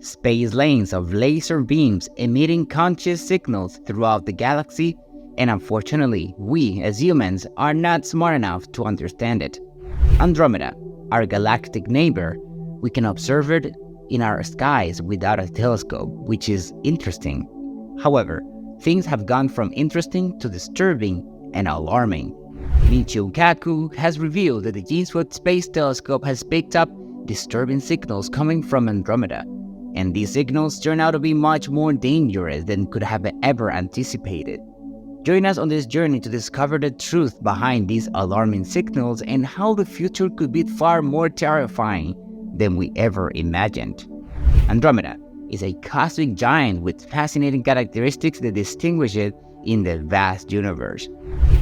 space lanes of laser beams emitting conscious signals throughout the galaxy, and unfortunately, we as humans are not smart enough to understand it. Andromeda, our galactic neighbor, we can observe it in our skies without a telescope, which is interesting. However, things have gone from interesting to disturbing and alarming. Michio Kaku has revealed that the James Webb Space Telescope has picked up disturbing signals coming from Andromeda, and these signals turn out to be much more dangerous than could have ever anticipated. Join us on this journey to discover the truth behind these alarming signals and how the future could be far more terrifying than we ever imagined. Andromeda is a cosmic giant with fascinating characteristics that distinguish it in the vast universe.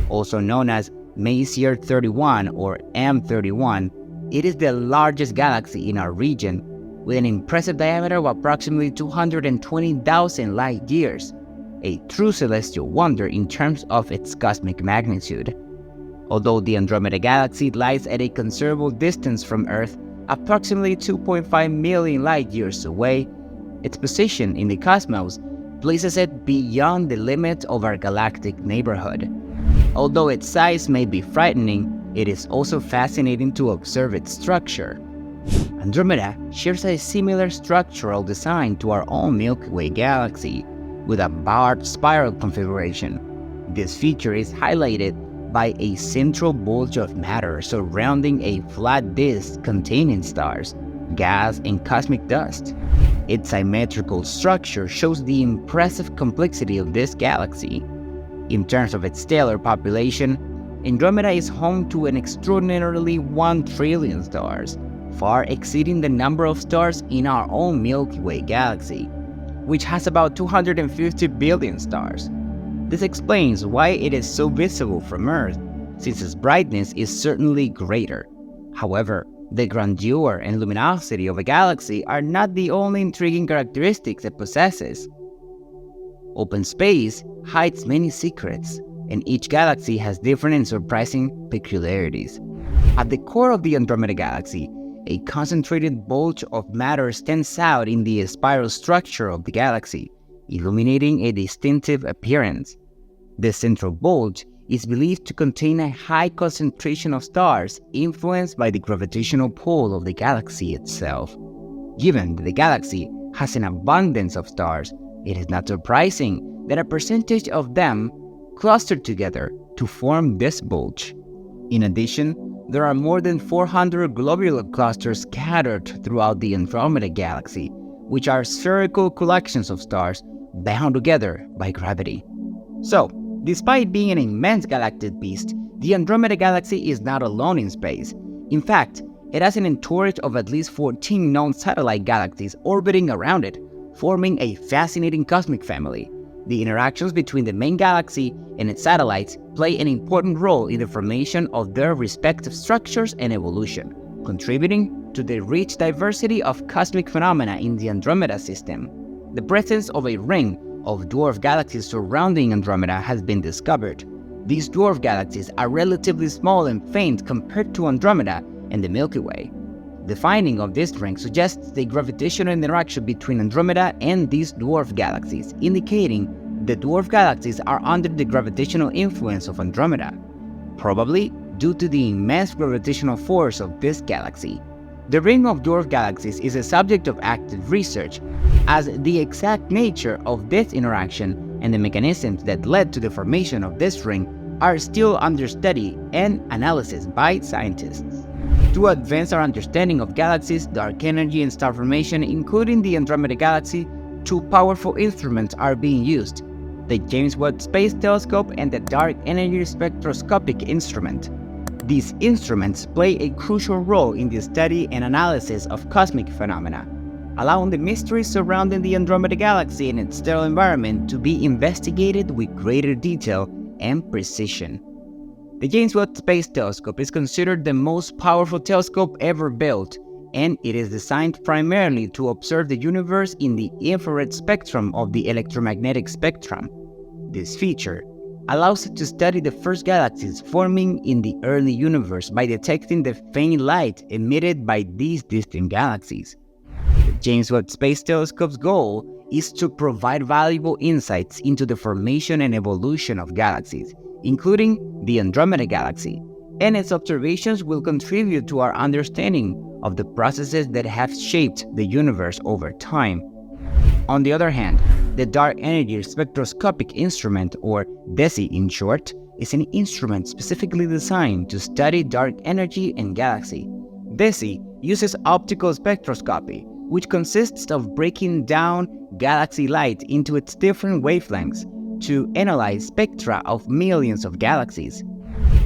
Also known as Messier 31 or M31, it is the largest galaxy in our region with an impressive diameter of approximately 220,000 light years, a true celestial wonder in terms of its cosmic magnitude. Although the Andromeda Galaxy lies at a considerable distance from Earth, approximately 2.5 million light years away, its position in the cosmos places it beyond the limit of our galactic neighborhood. Although its size may be frightening, it is also fascinating to observe its structure. Andromeda shares a similar structural design to our own Milky Way galaxy, with a barred spiral configuration. This feature is highlighted by a central bulge of matter surrounding a flat disk containing stars, gas, and cosmic dust. Its symmetrical structure shows the impressive complexity of this galaxy. In terms of its stellar population, Andromeda is home to an extraordinarily 1 trillion stars, far exceeding the number of stars in our own Milky Way galaxy, which has about 250 billion stars. This explains why it is so visible from Earth, since its brightness is certainly greater. However, the grandeur and luminosity of a galaxy are not the only intriguing characteristics it possesses. Open space hides many secrets, and each galaxy has different and surprising peculiarities. At the core of the Andromeda Galaxy, a concentrated bulge of matter stands out in the spiral structure of the galaxy, illuminating a distinctive appearance. This central bulge is believed to contain a high concentration of stars influenced by the gravitational pull of the galaxy itself. Given that the galaxy has an abundance of stars, it is not surprising that a percentage of them clustered together to form this bulge. In addition, there are more than 400 globular clusters scattered throughout the Andromeda Galaxy, which are spherical collections of stars bound together by gravity. So, despite being an immense galactic beast, the Andromeda Galaxy is not alone in space. In fact, it has an entourage of at least 14 known satellite galaxies orbiting around it, forming a fascinating cosmic family. The interactions between the main galaxy and its satellites play an important role in the formation of their respective structures and evolution, contributing to the rich diversity of cosmic phenomena in the Andromeda system. The presence of a ring of dwarf galaxies surrounding Andromeda has been discovered. These dwarf galaxies are relatively small and faint compared to Andromeda and the Milky Way. The finding of this ring suggests the gravitational interaction between Andromeda and these dwarf galaxies, indicating the dwarf galaxies are under the gravitational influence of Andromeda, probably due to the immense gravitational force of this galaxy. The ring of dwarf galaxies is a subject of active research, as the exact nature of this interaction and the mechanisms that led to the formation of this ring are still under study and analysis by scientists. To advance our understanding of galaxies, dark energy, and star formation, including the Andromeda Galaxy, two powerful instruments are being used: the James Webb Space Telescope and the Dark Energy Spectroscopic Instrument. These instruments play a crucial role in the study and analysis of cosmic phenomena, allowing the mysteries surrounding the Andromeda Galaxy and its stellar environment to be investigated with greater detail and precision. The James Webb Space Telescope is considered the most powerful telescope ever built, and it is designed primarily to observe the universe in the infrared spectrum of the electromagnetic spectrum. This feature allows it to study the first galaxies forming in the early universe by detecting the faint light emitted by these distant galaxies. The James Webb Space Telescope's goal is to provide valuable insights into the formation and evolution of galaxies, including the Andromeda Galaxy, and its observations will contribute to our understanding of the processes that have shaped the universe over time. On the other hand, the Dark Energy Spectroscopic Instrument, or DESI in short, is an instrument specifically designed to study dark energy and galaxy. DESI uses optical spectroscopy, which consists of breaking down galaxy light into its different wavelengths to analyze spectra of millions of galaxies.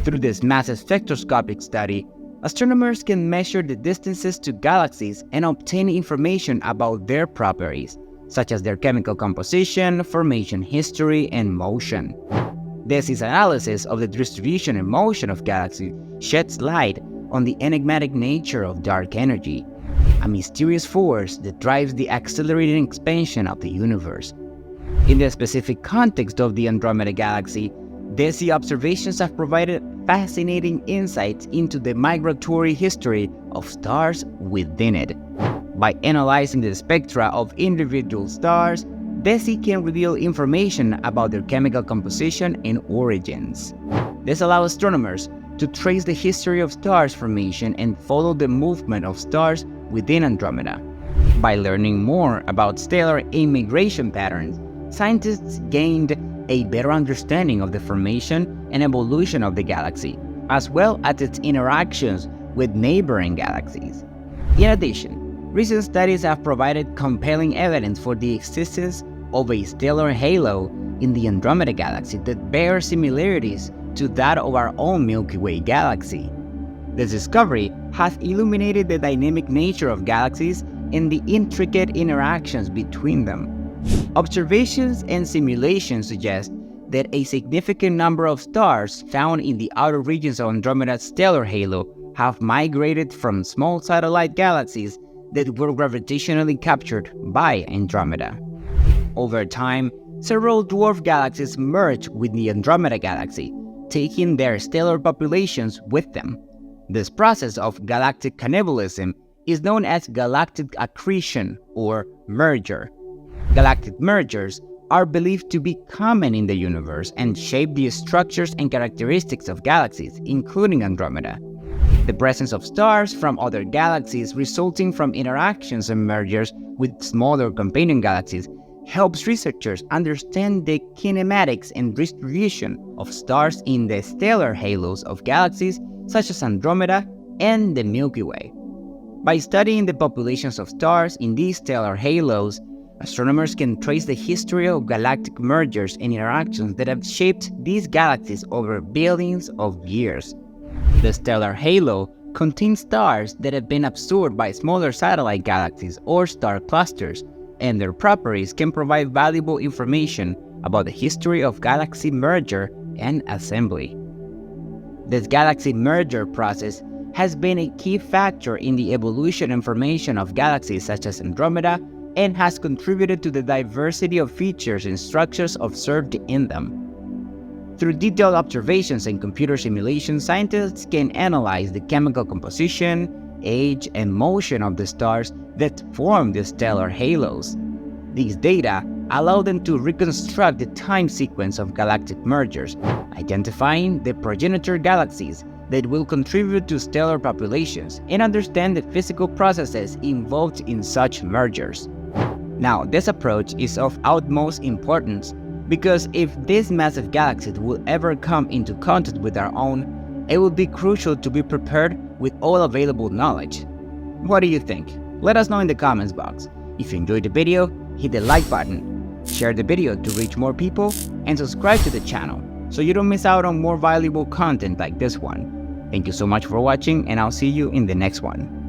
Through this massive spectroscopic study, astronomers can measure the distances to galaxies and obtain information about their properties, such as their chemical composition, formation history, and motion. DESI's analysis of the distribution and motion of galaxies sheds light on the enigmatic nature of dark energy, a mysterious force that drives the accelerating expansion of the universe. In the specific context of the Andromeda Galaxy, DESI observations have provided fascinating insights into the migratory history of stars within it. By analyzing the spectra of individual stars, DESI can reveal information about their chemical composition and origins. This allows astronomers to trace the history of stars' formation and follow the movement of stars within Andromeda. By learning more about stellar immigration patterns, scientists gained a better understanding of the formation and evolution of the galaxy, as well as its interactions with neighboring galaxies. In addition, recent studies have provided compelling evidence for the existence of a stellar halo in the Andromeda Galaxy that bears similarities to that of our own Milky Way galaxy. This discovery has illuminated the dynamic nature of galaxies and the intricate interactions between them. Observations and simulations suggest that a significant number of stars found in the outer regions of Andromeda's stellar halo have migrated from small satellite galaxies that were gravitationally captured by Andromeda. Over time, several dwarf galaxies merged with the Andromeda Galaxy, taking their stellar populations with them. This process of galactic cannibalism is known as galactic accretion or merger. Galactic mergers are believed to be common in the universe and shape the structures and characteristics of galaxies, including Andromeda. The presence of stars from other galaxies resulting from interactions and mergers with smaller companion galaxies helps researchers understand the kinematics and distribution of stars in the stellar halos of galaxies such as Andromeda and the Milky Way. By studying the populations of stars in these stellar halos, astronomers can trace the history of galactic mergers and interactions that have shaped these galaxies over billions of years. The stellar halo contains stars that have been absorbed by smaller satellite galaxies or star clusters, and their properties can provide valuable information about the history of galaxy merger and assembly. This galaxy merger process has been a key factor in the evolution and formation of galaxies such as Andromeda and has contributed to the diversity of features and structures observed in them. Through detailed observations and computer simulations, scientists can analyze the chemical composition, age, and motion of the stars that form the stellar halos. These data allow them to reconstruct the time sequence of galactic mergers, identifying the progenitor galaxies that will contribute to stellar populations and understand the physical processes involved in such mergers. Now, this approach is of utmost importance because if these massive galaxies will ever come into contact with our own, it will be crucial to be prepared with all available knowledge. What do you think? Let us know in the comments box. If you enjoyed the video, hit the like button, share the video to reach more people, and subscribe to the channel so you don't miss out on more valuable content like this one. Thank you so much for watching, and I'll see you in the next one.